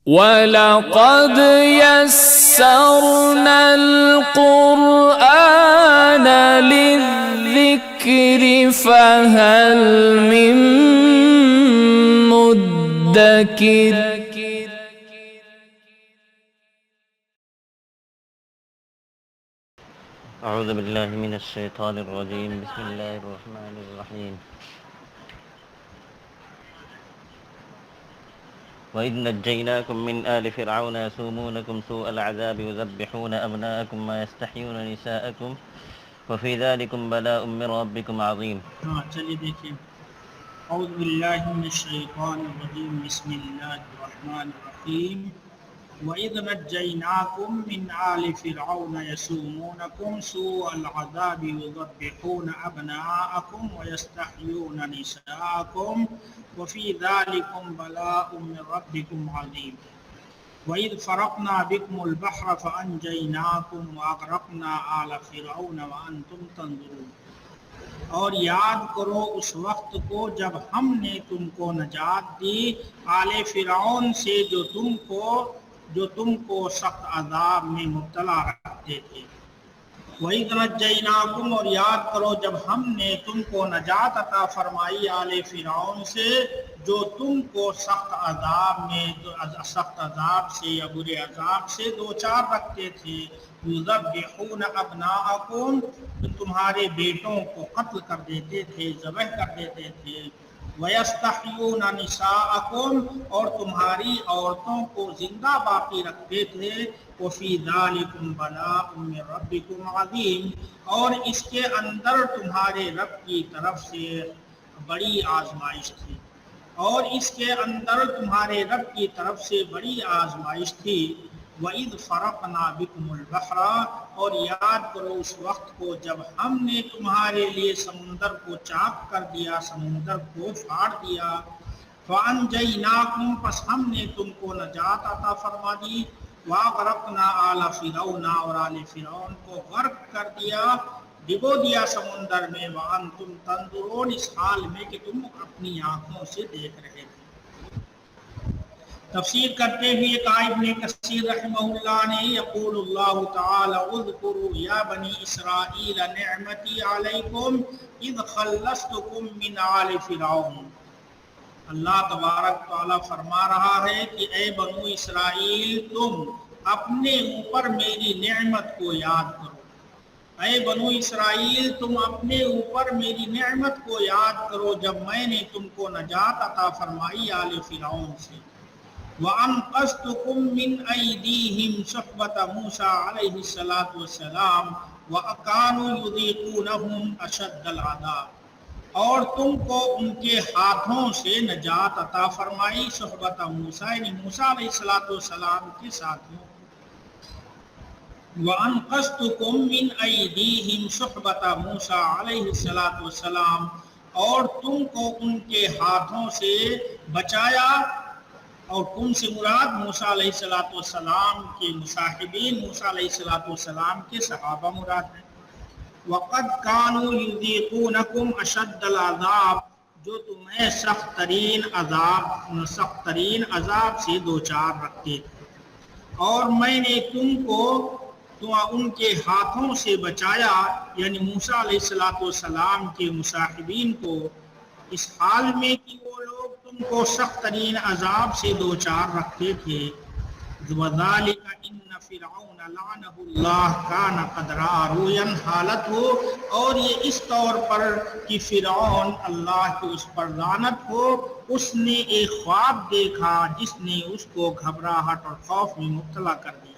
وَلَقَدْ يَسَّرْنَا الْقُرْآنَ لِلذِّكْرِ فَهَلْ مِن مُّدَّكِرٍ اعوذ باللہ من الشیطان الرجیم بسم اللہ الرحمن الرحیم وَإِذْ نَجَّيْنَاكُمْ مِنْ آلِ فِرْعَوْنَ يَسُومُونَكُمْ سُوءَ الْعَذَابِ يُذَبِّحُونَ أَبْنَاءَكُمْ وَيَسْتَحْيُونَ نِسَاءَكُمْ وَفِي ذَلِكُمْ بَلَاءٌ مِّن رَبِّكُمْ عَظِيمٌ۔ چلیے دیکھیں، اعوذ باللہ من الشیطان الرجیم بسم اللہ الرحمن الرحیم وَإِذْ نَجَّيْنَاكُمْ مِنْ آلِ فِرْعَوْنَ يَسُومُونَكُمْ سُوءَ الْعَذَابِ يُذَبِّحُونَ أَبْنَاءَكُمْ وَيَسْتَحْيُونَ نِسَاءَكُمْ وَفِي ذَلِكُمْ بَلَاءٌ مِّن رَبِّكُمْ عَظِيمٌ۔ وَإِذْ فَرَقْنَا بِكُمُ الْبَحْرَ فَأَنْجَيْنَاكُمْ وَأَغْرَقْنَا آلَ فِرْعَوْنَ وَأَنْتُمْ تَنظُرُونَ۔ اور یاد کرو اس وقت کو جب ہم نے تم کو نجات دی آل فرعون سے جو تم کو سخت عذاب میں مبتلا رکھتے تھے۔ وَإِذْ نَجَّيْنَاكُمْ اور یاد کرو جب ہم نے تم کو نجات عطا فرمائی آل فرعون سے جو تم کو سخت عذاب سے یا برے عذاب سے دوچار رکھتے تھے۔ یذبحون ابناءکم تمہارے بیٹوں کو قتل کر دیتے تھے، ذبح کر دیتے تھے۔ وَيَسْتَحْيُونَ نِسَاءَكُمْ اور تمہاری عورتوں کو زندہ باقی رکھتے تھے۔ وَفِي ذَلِكُمْ بَلَاءٌ مِّن رَبِّكُمْ عَظِيمٌ اور اس کے اندر تمہارے رب کی طرف سے بڑی آزمائش تھی۔ وَإِذْ فَرَقْنَا بِكُمُ الْبَحْرَ اور یاد کرو اس وقت کو جب ہم نے تمہارے لیے سمندر کو چاک کر دیا، سمندر کو پھاڑ دیا۔ فَأَنْجَيْنَاكُمْ پس ہم نے تم کو نجات عطا فرما دی۔ وَأَغْرَقْنَا آلَ فِرْعَوْنَ اور آل فرعون کو غرق کر دیا، ڈبو دیا سمندر میں۔ وَأَنْتُمْ تَنْظُرُونَ اس حال میں کہ تم اپنی آنکھوں سے دیکھ رہے تھے۔ تفسیر کرتے ہوئے قائد ابن کثیر رحمہ اللہ نے یقول اللہ تعالی اذکروا یا بنی اسرائیل نعمتی علیکم اذ خلصتکم من آل فرعون۔ اللہ تبارک تعالی فرما رہا ہے کہ اے بنو اسرائیل تم اپنے اوپر میری نعمت کو یاد کرو۔ اے بنو اسرائیل تم اپنے اوپر میری نعمت کو یاد کرو جب میں نے تم کو نجات عطا فرمائی آل فرعون سے۔ وَأَنْقَذْتُكُمْ مِنْ أَيْدِيهِمْ صُحْبَةَ مُوسَىٰ عَلَيْهِ الصَّلَاةُ وَالسَّلَامُ وَكَانُوا يُذِيقُونَهُمْ أَشَدَّ الْعَذَابِ اور تم کو ان کے ہاتھوں سے نجات عطا فرمائی صحبت موسیٰ یعنی موسیٰ علیہ الصلوۃ والسلام کے ساتھیوں۔ وَأَنْقَذْتُكُمْ مِنْ أَيْدِيهِمْ صُحْبَةَ مُوسَىٰ عَلَيْهِ الصَّلَاةُ وَالسَّلَامُ اور تم کو ان کے ہاتھوں سے بچایا، اور تم سے مراد موسیٰ علیہ السلام کے مصاحبین، موسیٰ علیہ السلام کے صحابہ مراد ہیں۔ وَقَدْ كَانُوا يُذِيقُونَكُمْ أَشَدَّ الْعَذَابِ جو تمہیں سخت ترین عذاب سے دوچار رکھتے تھے، اور میں نے تم کو ان کے ہاتھوں سے بچایا یعنی موسیٰ علیہ السلام کے مصاحبین کو اس حال میں کہ وہ لوگ تم کو سخت ترین عذاب سے دوچار رکھتے تھے۔ وَذَلِكَ إِنَّ فِرْعَوْنَ لَعَنَهُ اللَّهُ كَانَ قَدْ رَأَىٰ رُؤْيًا حالت ہو، اور یہ اس طور پر کہ فرعون اللہ کی اس پر لعنت ہو، اس نے ایک خواب دیکھا جس نے اس کو گھبراہٹ اور خوف میں مبتلا کر دیا۔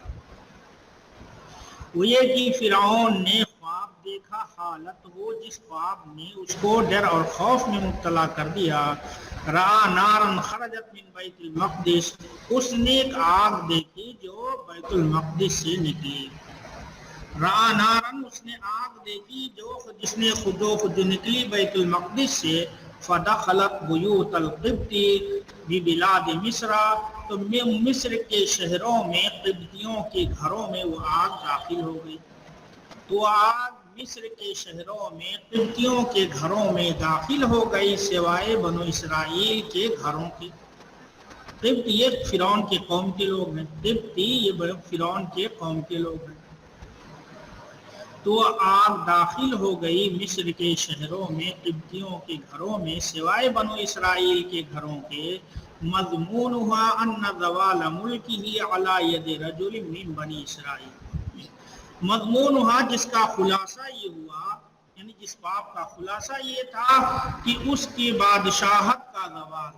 وہ یہ کہ فرعون نے خواب دیکھا، حالت ہو جس خواب نے اس کو ڈر اور خوف میں مبتلا کر دیا۔ رَأَىٰ نَارًا خَرَجَتْ مِنْ بَيْتِ الْمَقْدِسِ اس نے ایک آگ دیکھی جو بیت المقدس سے نکلی۔ رَأَىٰ نَارًا اس نے آگ دیکھی جس نے خود نکلی بیت المقدس سے۔ فَدَخَلَتْ بُيُوتَ الْقِبْطِ بِبِلَادِ مِصْرَ تو مصر کے شہروں میں قبطیوں کے گھروں میں وہ آگ داخل ہو گئی۔ تو آگ مصر کے شہروں میں قبطیوں کے گھروں میں داخل ہو گئی سوائے بنو اسرائیل کے گھروں کے۔ قبط یہ فرعون کے قوم کے لوگ ہیں، قبطی یہ فرعون کے قوم کے لوگ ہیں۔ تو آگ داخل ہو گئی مصر کے شہروں میں، قبطیوں کے گھروں میں، سوائے بنو اسرائیل کے گھروں کے۔ مضمونها ان زوال ملکه علی ید رجل من بنی اسرائیل، مضمونها جس کا خلاصہ یہ ہوا، یعنی جس باب کا خلاصہ یہ تھا کہ اس کی بادشاہت کا زوال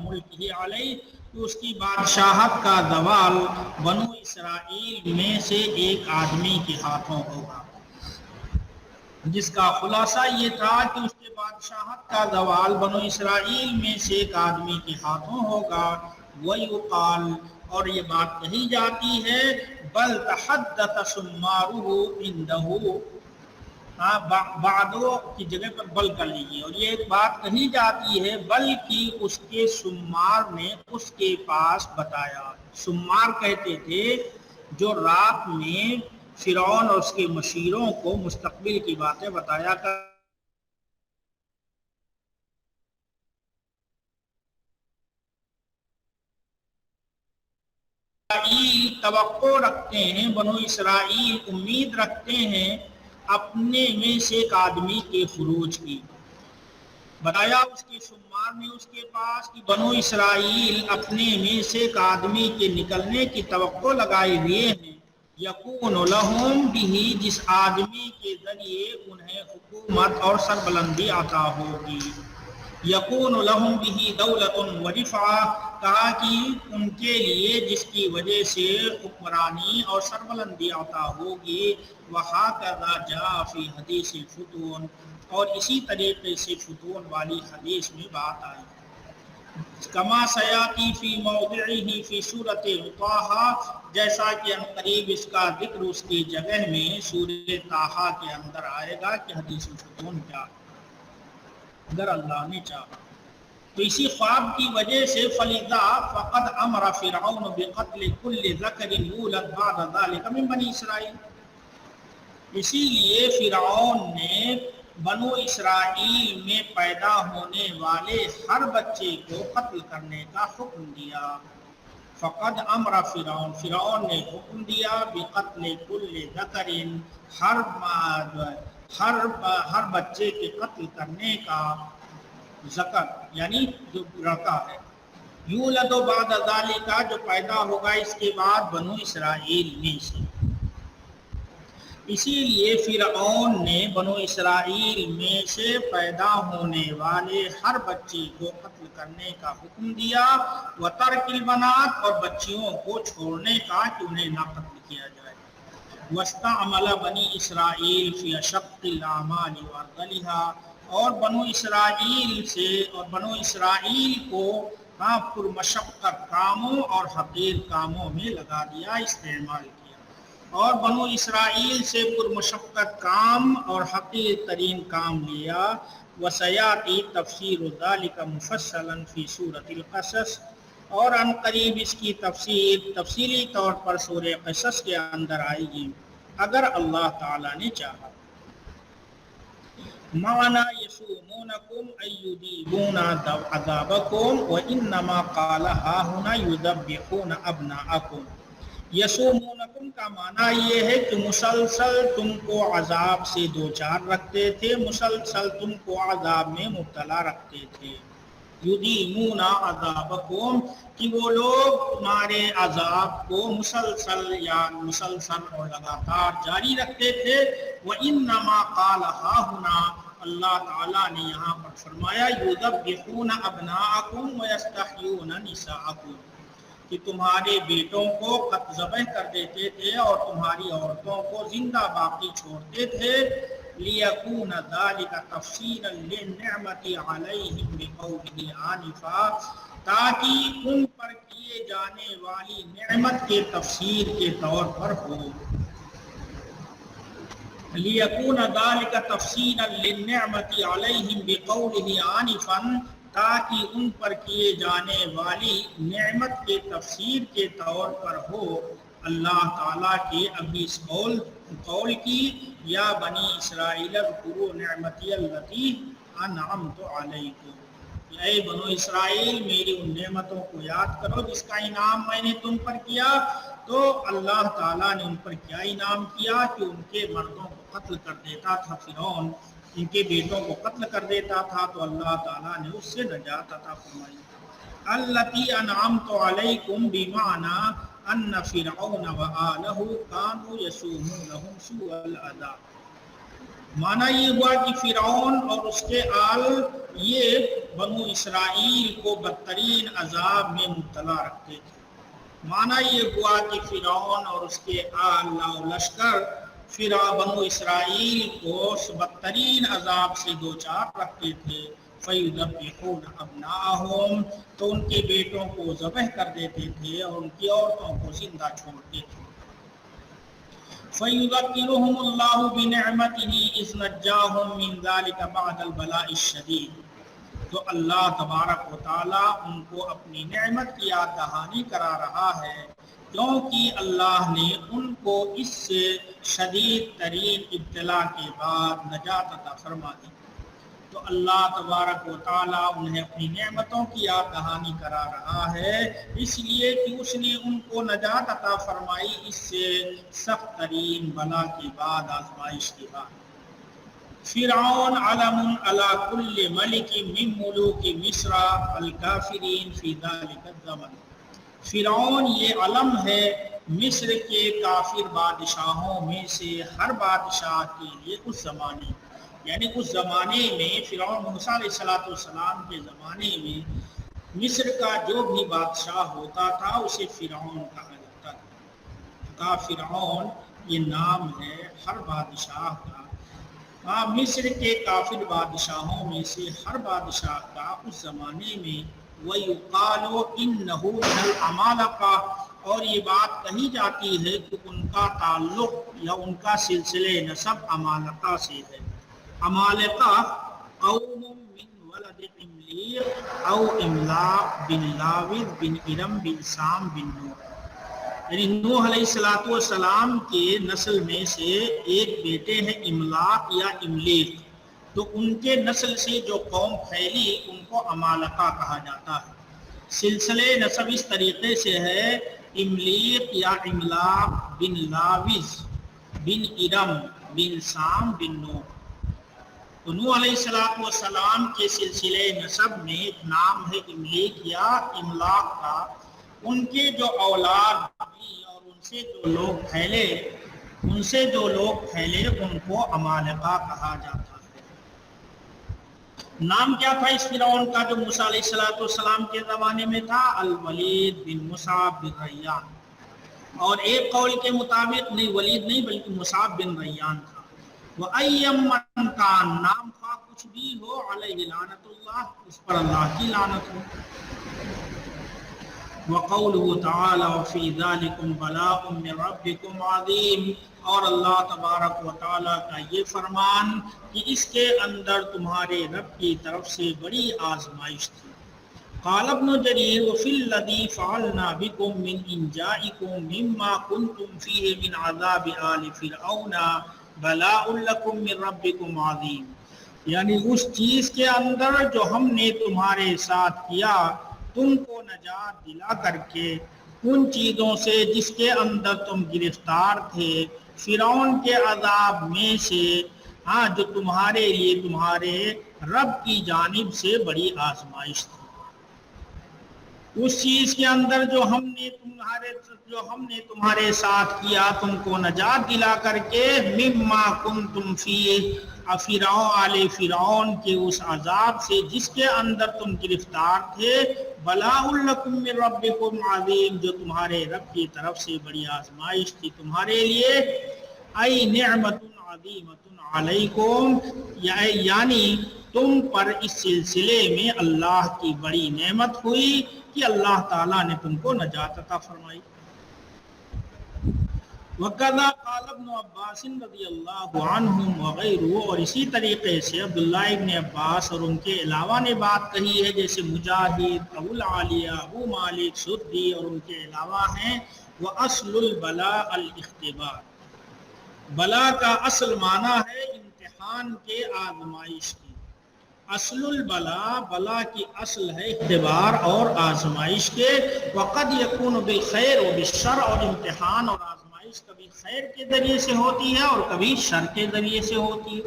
ملکه علی، تو اس کی بادشاہت کا زوال بنو اسرائیل میں سے ایک آدمی کے ہاتھوں ہوگا، جس کا خلاصہ یہ تھا کہ اس کے بادشاہت کا زوال بنو اسرائیل میں سے ایک آدمی کے ہاتھوں ہوگا۔ وَيُقَال، اور یہ بات کہی جاتی ہے، بل تحدث سمارہ عندہ، بعدو کی جگہ پر بل کر لیجیے، اور یہ ایک بات کہی جاتی ہے بلکہ اس کے سمار نے اس کے پاس بتایا۔ سمار کہتے تھے جو رات میں فرعون اور اس کے مشیروں کو مستقبل کی باتیں بتایا کر اسرائیل توقع رکھتے ہیں، بنو اسرائیل امید رکھتے ہیں اپنے میں سے ایک آدمی کے خروج کی۔ بتایا اس کے شمار نے اس کے پاس کہ بنو اسرائیل اپنے میں سے ایک آدمی کے نکلنے کی توقع لگائے ہوئے ہیں، یکون لہم بھی، جس آدمی کے ذریعے انہیں حکومت اور سربلندی عطا ہوگی۔ یکون لہم بھی دولت و رفعہ، کہا کہ ان کے لیے جس کی وجہ سے حکمرانی اور سربلندی عطا ہوگی۔ وَهَكَذَا جَاءَ فِي حدیث الفتون، اور اسی طریقے سے فتون والی حدیث میں بات آئی، کما سیاتی فی موضعہ فی سورۃ طٰہٰ، جیسا کہ ان قریب اس کا ذکر اس کی جگہ میں سورۃ طٰہٰ کے اندر آئے گا کہ حدیث الفتون کیا ہے، اگر اللہ نے چاہا تو۔ اسی خواب کی وجہ سے فَلِذَا فَقَدْ أَمَرَ فِرْعَوْنُ بِقَتْلِ كُلِّ ذَكَرٍ يُولَدُ بَعْدَ ذَلِكَ مِن بَنِي اسرائیل، اسی لیے فرعون نے بنو اسرائیل میں پیدا ہونے والے ہر بچے کو قتل کرنے کا حکم دیا۔ فقد امر فرعون، فرعون نے حکم دیا بقتل کل ذکر، ہر بچے کے قتل کرنے کا، ذکر یعنی جو لڑکا ہے، یولد بعد ذالک، جو پیدا ہوگا اس کے بعد بنو اسرائیل میں سے۔ اسی لیے فرعون نے بنو اسرائیل میں سے پیدا ہونے والے ہر بچے کو قتل کرنے کا حکم دیا، وترک البنات، اور بچیوں کو چھوڑنے کا کہ انہیں نہ قتل کیا جائے۔ واستعمل بنی اسرائیل فی اشق الاعمال وارذلها، اور بنو اسرائیل کو پرمشقت کاموں اور حقیر کاموں میں لگا دیا، استعمال کیا، اور بنو اسرائیل سے پرمشقت کام اور حقیر ترین کام لیا۔ وسیاتی تفسیر ذالک مفصلا فی سورۃ القصص، اور ان قریب اس کی تفسیر تفصیلی طور پر سورہ قصص کے اندر آئے گی اگر اللہ تعالی نے چاہا۔ معنی یسومونکم ایدیبون عذابکم وانما قال ہاہنا یذبحون ابناءکم، یسومونکم کا معنی یہ ہے کہ مسلسل تم کو عذاب سے دوچار رکھتے تھے، مسلسل تم کو عذاب میں مبتلا رکھتے تھے۔ یدیمون عذابکم، کہ وہ لوگ تمہارے عذاب کو مسلسل اور لگاتار جاری رکھتے تھے۔ وَإِنَّمَا قَالَ هَاهُنَا، اللہ تعالیٰ نے یہاں پر فرمایا یذبحون ابناءکم ویستحیون نساءکم، کہ تمہارے بیٹوں کو ذبح کر دیتے تھے اور تمہاری عورتوں کو زندہ باقی چھوڑتے تھے۔ لِيَكُونَ ذَلِكَ تَفْصِيلًا لِلنِّعْمَةِ عَلَيْهِمْ بِقَوْلِهِ آنِفًا، تاکہ ان پر کیے جانے والی نعمت کے تفسیر کے طور پر ہو۔ لِيَكُونَ ذَلِكَ تَفْصِيلًا لِلنِّعْمَةِ عَلَيْهِمْ بِقَوْلِهِ آنِفًا، تاکہ ان پر کیے جانے والی نعمت کے تفسیر کے طور پر ہو اللہ تعالیٰ کے ابھی اس قول کی، یا بنی اسرائیل اذکروا نعمتی التی انعمت علیکم، کہ اے بنو اسرائیل میری ان نعمتوں کو یاد کرو جس کا انعام میں نے تم پر کیا. تو اللہ تعالیٰ نے ان پر کیا انعام کیا کہ ان کے مردوں کو قتل کر دیتا تھا فرعون، ان کے بیٹوں کو قتل کر دیتا تھا، تو اللہ تعالیٰ نے اس سے نجات عطا فرمائی. التی انعمت علیکم بمعنی ان فرعون وآلہ کانوا یسومونہم سوء العذاب. معنی یہ ہوا کہ فرعون اور اس کے آل یہ بنو اسرائیل کو بدترین عذاب میں مبتلا رکھتے تھے. معنی یہ ہوا کہ فرعون اور اس کے آل لشکر بنو اسرائیل کو بدترین عذاب سے دوچار رکھتے تھے. فَيُذَبِّحُونَ أَبْنَاءَهُمْ، تو ان کے بیٹوں کو ذبح کر دیتے تھے اور ان کی عورتوں کو زندہ چھوڑتے تھے. فَيُذَكِّرُهُمُ اللَّهُ بِنِعْمَتِهِ إِذْ نَجَّاهُمْ مِنْ ذَلِكَ بَعْدَ الْبَلَاءِ الشَّدِيدِ. تو اللہ تبارک و تعالیٰ ان کو اپنی نعمت کی یاد دہانی کرا رہا ہے، کیونکہ اللہ نے ان کو اس سے شدید ترین ابتلا کے بعد نجات عطا فرما دی. تو اللہ تبارک و تعالیٰ انہیں اپنی نعمتوں کی یاد دہانی کرا رہا ہے، اس لیے کہ اس نے ان کو نجات عطا فرمائی اس سے سخت ترین بلا کے بعد، آزمائش کے بعد. فرعون علم علی کل ملک من ملوک مصر الکافرین فی ذلک الزمن. فرعون یہ علم ہے مصر کے کافر بادشاہوں میں سے ہر بادشاہ کے لیے اس زمانے، یعنی اس زمانے میں فرعون موسیٰ علیہ السلام کے زمانے میں مصر کا جو بھی بادشاہ ہوتا تھا اسے فرعون کہا جاتا تھا. فرعون یہ نام ہے ہر بادشاہ کا. مصر کے کافر بادشاہوں میں سے ہر بادشاہ کا اس زمانے میں وَيُقَالُ إِنَّهُ مِنَ الْعَمَالِقَةِ، اور یہ بات کہی جاتی ہے کہ ان کا تعلق یا ان کا سلسلے نسب عمالقہ سے ہے. عمالقہ قوم من ولد املیق او املاق بن لاوذ بن ارم بن سام بن نوح، یعنی نوح علیہ السلام کے نسل میں سے ایک بیٹے ہیں املاق یا املیق، تو ان کے نسل سے جو قوم پھیلی ان کو عمالقہ کہا جاتا ہے. سلسلے نسب اس طریقے سے ہے املیق یا املاق بن لاوذ بن ارم بن سام بن نوح. تو نوح علیہ السلام کے سلسلے نسب میں ایک نام ہے املیق یا املاق کا. ان کے جو اولاد ہوئی اور ان سے جو لوگ پھیلے ان کو عمالقہ کہا جاتا ہے. نام کیا تھا اس فرعون کا جو موسیٰ علیہ السلام کے زمانے میں تھا؟ الولید بن مصعب بن ریان، اور ایک قول کے مطابق نہیں ولید نہیں بلکہ مصعب بن ریان تھا. وَأَيَّمْ مَنْ كَانَ، نام خواہ کچھ بھی ہو، علیہ لعنت اللہ، اس پر اللہ کی لعنت ہو. وَقَوْلُهُ تَعَالَى وَفِي ذَلِكُمْ بَلَاءٌ مِّن رَبِّكُمْ عَظِيمٌ، اور اللہ تبارک و تعالیٰ کا یہ فرمان کہ اس کے اندر تمہارے رب کی طرف سے بڑی آزمائش تھی. قال ابن جریر وفي الذي فعلنا بكم من انجائكم مما كنتم فيه من عذاب آل فرعون بلاء لكم من ربكم عظیم، یعنی اس چیز کے اندر جو ہم نے تمہارے ساتھ کیا تم کو نجات دلا کر کے ان چیزوں سے جس کے اندر تم گرفتار تھے فرعون کے عذاب میں سے، جو تمہارے لیے تمہارے رب کی جانب سے بڑی آزمائش تھی. اس چیز کے اندر جو ہم نے تمہارے ساتھ کیا تم کو نجات دلا کر کے مما کنتم فیہ، فرعون کے اس عذاب سے جس کے اندر تم گرفتار تھے، بلاء لکم من ربکم عظیم، جو تمہارے رب کی طرف سے بڑی آزمائش تھی تمہارے لیے. ای نعمت عظیمۃ علیکم، یعنی تم پر اس سلسلے میں اللہ کی بڑی نعمت ہوئی کہ اللہ تعالیٰ نے تم کو نجات عطا فرمائی. وَقَذَا قَالَ ابْنُ عَبَّاسٍ رضی اللہ عنہم وغیرہ، اور اسی طریقے سے عبداللہ ابن عباس اور ان کے علاوہ نے بات کہی ہے، جیسے مجاہد، ابو العالیہ، ابو مالک، سدی اور ان کے علاوہ ہیں. وَأَصْلُ الْبَلَاءِ الْاِخْتِبَارِ، بلا کا اصل معنی ہے امتحان کے، آزمائش کی. اصل البلا، بلا کی اصل ہے اختبار اور آزمائش کے، وقد یکون بالخیر و بالشر، اور امتحان اور آزمائش کبھی خیر کے ذریعے سے ہوتی ہے اور کبھی شر کے ذریعے سے ہوتی ہے۔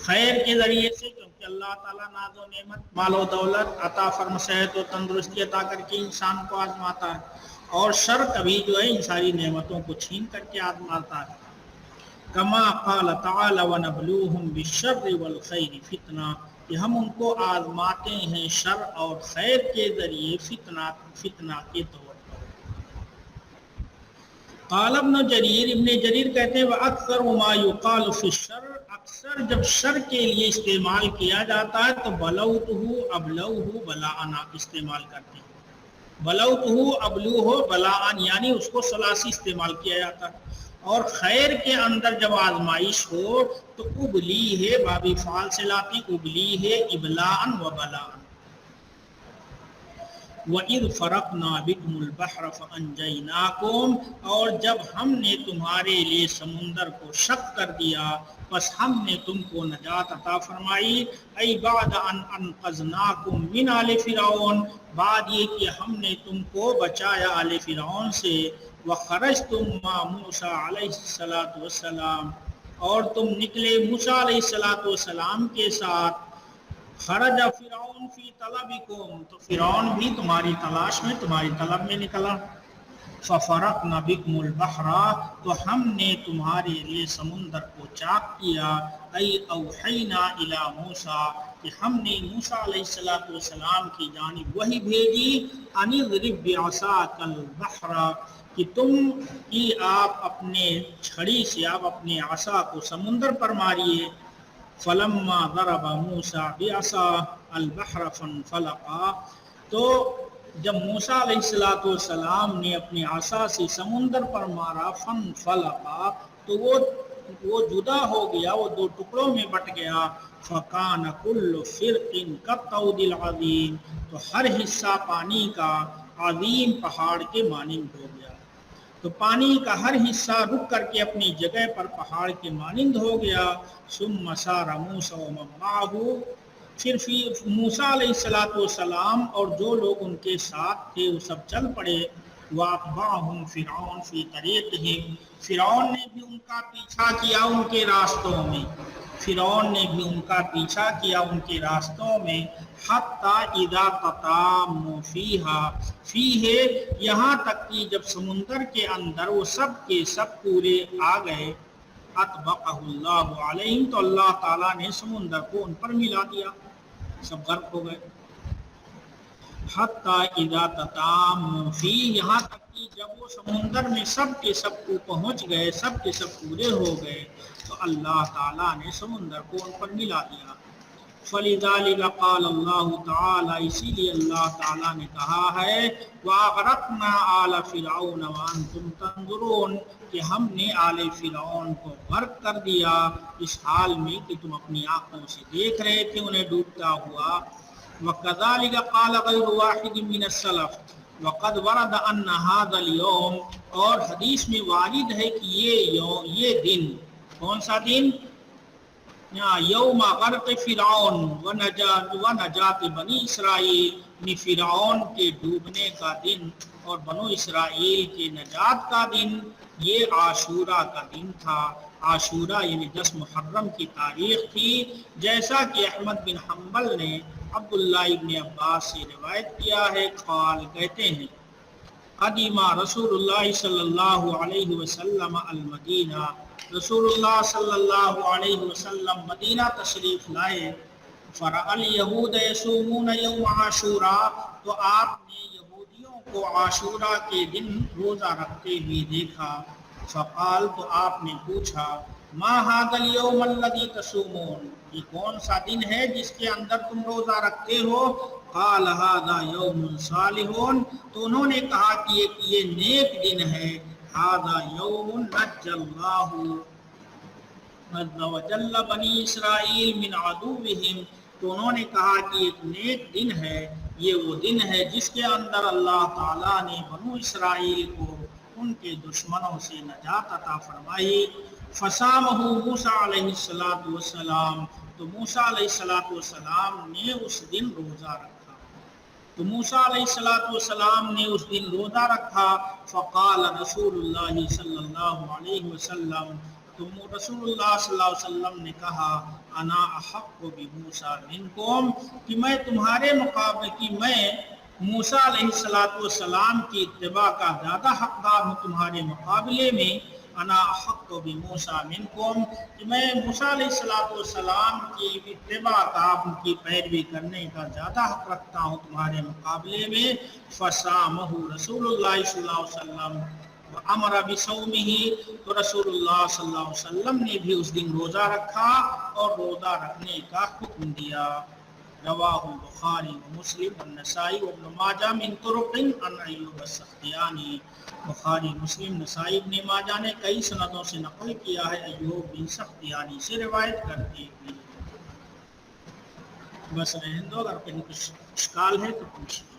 خیر کے ذریعے سے کیونکہ اللہ تعالیٰ ناز و نعمت، مال و دولت عطا فرما، صحت و تندرستی عطا کر کے انسان کو آزماتا ہے، اور شر کبھی جو ہے ان ساری نعمتوں کو چھین کر کے آزماتا ہے۔ کما قال تعالی ونبلوہم بالشر والخیر فتنہ، کہ ہم ان کو آزماتے ہیں شر اور خیر کے ذریعے فتنہ کے طور پر۔ قال ابن جریر، ابن جریر کہتے ہیں وَأَكْثَرُ مَا يُقَالُ فِي الشَّرِّ، اکثر جب شر کے لیے استعمال کیا جاتا ہے تو بلوتہ ابلوہ بلاءً استعمال کرتے ہیں۔ بلوتہ ابلوہ بلاءً یعنی اس کو ثلاثی استعمال کیا جاتا ہے۔ اور خیر کے اندر جب آزمائش ہو تو ابلی ہے، بابی فعال سے لاتے ہیں، ابلی ہے ابلاءً و بلاءً۔ وَإِذْ فَرَقْنَا بِكُمُ الْبَحْرَ فَأَنْجَيْنَاكُمْ، اور جب ہم نے تمہارے لیے سمندر کو شق کر دیا پس ہم نے تم کو نجات عطا فرمائی۔ ای بعد ان انقذناکم من آل فرعون، بعد یہ کہ ہم نے تم کو بچایا آل فرعون سے۔ وخرجتم مع موسیٰ علیہ السلام، اور تم نکلے موسیٰ علیہ السلام کے ساتھ۔ خرج فرعون فی طلبکم، تو فرعون بھی تمہاری تلاش میں، تمہاری طلب میں نکلا۔ ففرقنا بکم البحر، تو ہم نے تمہارے لیے سمندر کو چاک کیا۔ ای اوحینا الی موسیٰ، کہ ہم نے موسیٰ علیہ السلام کی جانب وحی بھیجی، ان اضرب بعصاک البحر، کہ آپ اپنے چھڑی سے، آپ اپنے عصا کو سمندر پر ماریے۔ فلما ضرب موسیٰ بعصاہ البحر فانفلق، تو جب موسیٰ علیہ السلام نے اپنی عصا سے سمندر پر مارا، فانفلق، تو وہ جدا ہو گیا، وہ دو ٹکڑوں میں بٹ گیا۔ فکان کل فرق کالطود العظیم، تو ہر حصہ پانی کا عظیم پہاڑ کے مانند ہو گیا۔ تو پانی کا ہر حصہ رک کر کے اپنی جگہ پر پہاڑ کے مانند ہو گیا۔ ثم سار موسیٰ ومن معہ، پھر موسیٰ علیہ السلام اور جو لوگ ان کے ساتھ تھے وہ سب چل پڑے۔ وَأَتْبَعَهُمْ فِرْعَوْنُ فِي طَرِيقِهِمْ، فرعون نے بھی ان کا پیچھا کیا ان کے راستوں میں، فرعون نے بھی ان کا پیچھا کیا ان کے راستوں میں۔ حَتَّى إِذَا تَطَامُّوا فِيهِ، یہاں تک کہ جب سمندر کے اندر وہ سب کے سب پورے آ گئے۔ اطبقہ اللہ علیہم، تو اللہ تعالیٰ نے سمندر کو ان پر ملا دیا، سب غرق ہو گئے۔ حتیٰ اذا تطاموا فیہ، یہاں تک کہ جب وہ سمندر میں سب کے سب کو پہنچ گئے، سب کے سب پورے ہو گئے، تو اللہ تعالیٰ نے سمندر کو ان پر ملا دیا۔ فَلِذَلِكَ قَالَ اللَّهُ تَعَالَى، اسی لیے اللہ تعالیٰ نے کہا ہے وَأَغْرَقْنَا آلَ فِرْعَوْنَ وَأَنْتُمْ تَنْظُرُونَ، کہ ہم نے آل فرعون کو غرق کر دیا اس حال میں کہ تم اپنی آنکھوں سے دیکھ رہے تھے انہیں ڈوبتا ہوا۔ وَكَذَلِكَ قَالَ غَيْرُ وَاحِدٍ مِّنَ السَّلَفِ وَقَدْ وَرَدَ أَنَّ هَذَا الْيَوْمَ، اور حدیث میں وارد ہے کہ یہ دن، کون سا دن؟ یوم غرق فرعون ونجات بنی اسرائیل، فرعون کے ڈوبنے کا دن اور بنو اسرائیل کے نجات کا دن، یہ عاشورہ کا دن تھا۔ عاشورہ یعنی 10 محرم کی تاریخ تھی، جیسا کہ احمد بن حنبل نے عبداللہ ابن عباس سے روایت کیا ہے، قال کہتے ہیں قدیم رسول اللہ صلی اللہ علیہ وسلم المدینہ، رسول اللہ صلی اللہ علیہ وسلم مدینہ تشریف لائے۔ فرأى اليہود یصومون یوم عاشوراء، تو آپ نے یہودیوں کو عاشوراء کے دن روزہ رکھتے ہوئے دیکھا۔ فقال، تو آپ نے پوچھا ما هذا اليوم الذي تصومون، یہ کون سا دن ہے جس کے اندر تم روزہ رکھتے ہو؟ قال هذا يوم صالح، تو انہوں نے کہا کہ یہ نیک دن ہے۔ هذا يوم نجى الله عز وجل بنی اسرائیل من عدوهم، تو انہوں نے کہا کہ ایک نیک دن ہے، یہ وہ دن ہے جس کے اندر اللہ تعالیٰ نے بنو اسرائیل کو ان کے دشمنوں سے نجات عطا فرمائی۔ فصامہ موسیٰ علیہ السلام، تو تو موسیٰ علیہ السلام نے اس دن روزہ رکھا، تو موسیٰ علیہ السلام نے اس دن روزہ رکھا۔ فقال رسول اللہ صلی اللہ علیہ وسلم، تو رسول اللہ صلی اللہ علیہ وسلم نے کہا انا احق بموسیٰ منکم، کہ میں تمہارے مقابلے کی میں موسیٰ علیہ السلام کی اتباع کا زیادہ حقدار ہوں تمہارے مقابلے میں۔ انا احق بموسیٰ منکم، کہ میں موسیٰ علیہ السلام کی اتباع کا، ان کی پیروی کرنے کا زیادہ حق رکھتا ہوں تمہارے مقابلے میں۔ فصامہ رسول اللہ صلی اللہ علیہ وسلم وامر بصومہ، تو رسول اللہ صلی اللہ علیہ وسلم نے بھی اس دن روزہ رکھا اور روزہ رکھنے کا حکم دیا۔ رواہ البخاری ومسلم والنسائی وابن ماجہ من طرق عن ایوب السختیانی، بخاری، مسلم، نسائی، ابن ماجہ نے کئی سندوں سے نقل کیا ہے ایوب بن سختیانی سے روایت کرتے ہوئے۔ بس رہنے دو، اگر کہیں کچھ اشکال ہے تو پوچھیں۔